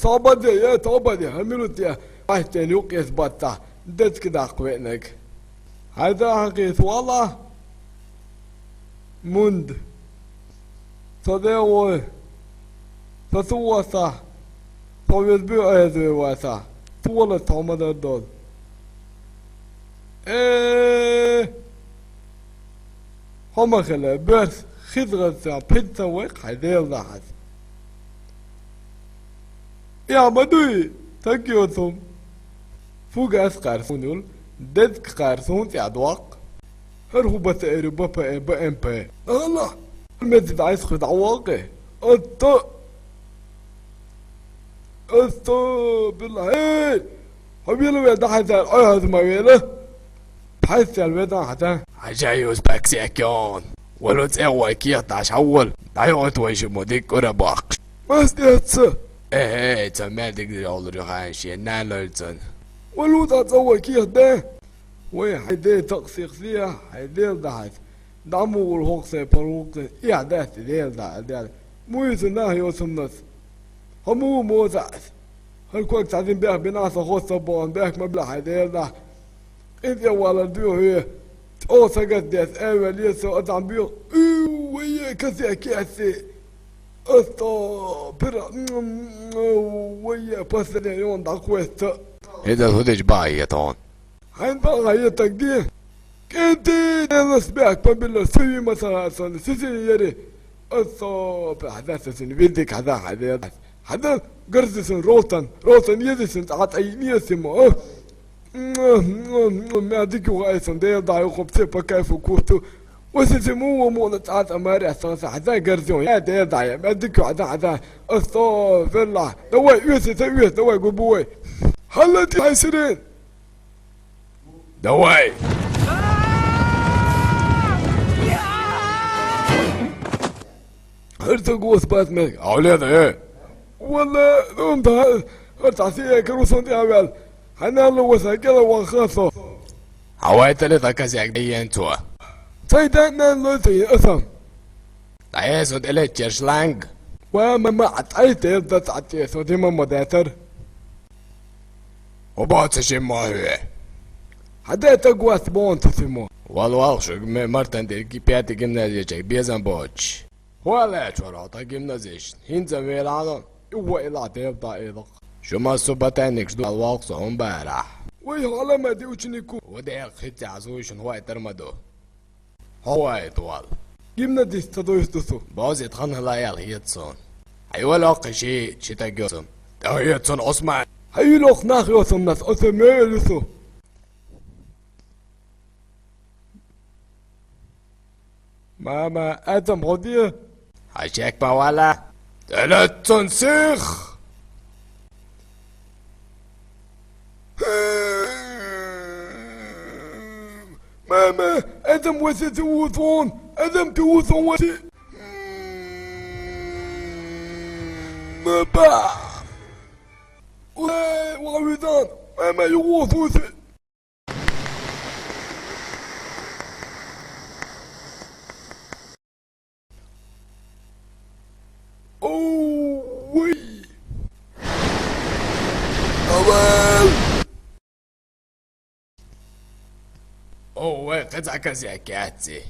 توبدي يا توبدي هملت يا واحد يوقيت باتا دت كدا قوينك هذا حقيت والله مند صديوه تصوصا صويت بيو ايزوي واسا طولت طعمد الدول ايه هما خلا بس خضرة بيتزا ويق حديل ضحت يا بدوي تكيوتم فوق اسقار سونول ددك قارسون في ادواق هرهو بتأري بابا بام با الله المزيد عايز خد عواقه أستو بالله ايه حبيلو يا دحت هذا ما ويله بحيث الوضع حتى عجايوز باكسيكيون ولو تسوي كي طاش اول دايوت ويش موديك ورباق ما استيتس ايه تمام ديك اول رغاشي نالرتن ولو تسوي كي ده وي حيدي تقسيق فيها حيدي ضحت دعمو والهوكسي بروكسي يا دات ديل دا مو يسناه يوسمنس همو موزعس هالكوك تعزين بيها بناسة خوصة بون بيك مبلغ حيدي دا إذ يوالا ديو هي او سقط ديس اول يسو ادعم بيو ويا كسي كاسي استو برا ويا بسني يون دا كويست اذا هدج باي طون حين بقى هي تقدير كنتي ناس بيك بابلو سوي مثلا سيسي يري استو بحداثة بيدك حدا قرزسن روتن يدسن تعط اي نيسمو ما ديك وغايسن ديل دايو خبسيبا كيف وكوتو وسيسمو مونة تعات اماري اساسا حدا قرزيون يا ديل دايا ما ديك حدا استغفر الله دواي يوسي دواي قبوي حلتي حيسرين دواي ارتقوا اثبات ميك اولاد ايه والله انت ارتعسيه كروسون دي اول حنا لو وساكلا وخاصه حوايت لي كاسيك دي انتوا سيدنا لوسي اسم عايزود الي تشلانج وما عطيت يبدا تعطي صوتي ما مداتر وبعد شي ما هو حدا تقوى سبون تسمو والله شو مرتن دي كيبياتي جيمنازيا بيزن بوتش ولا شراطة جيمنازيش هنزا ميلانو هو إلى تيبدا إيضا شو ما سبتانك شدو الواقص هم بارح ويه على ما دي وشنيكو ودي خدتي عزوشن هو يترمدو هو يطول جيمنا دي استدوستو باز يتخن هلايال هيتسون أيوة لاقي شي تاقيوسم ده هيتسون عثمان هيلو خناخ يوسم ناس أسميلسو ماما آدم غديه حشاك بوالا ثلاث تنسيخ ماما ادم وسي توثون ادم توثون وسي مابا وعويدان ماما يغوث وسي اووي اوال اوه قطع كازيكاتي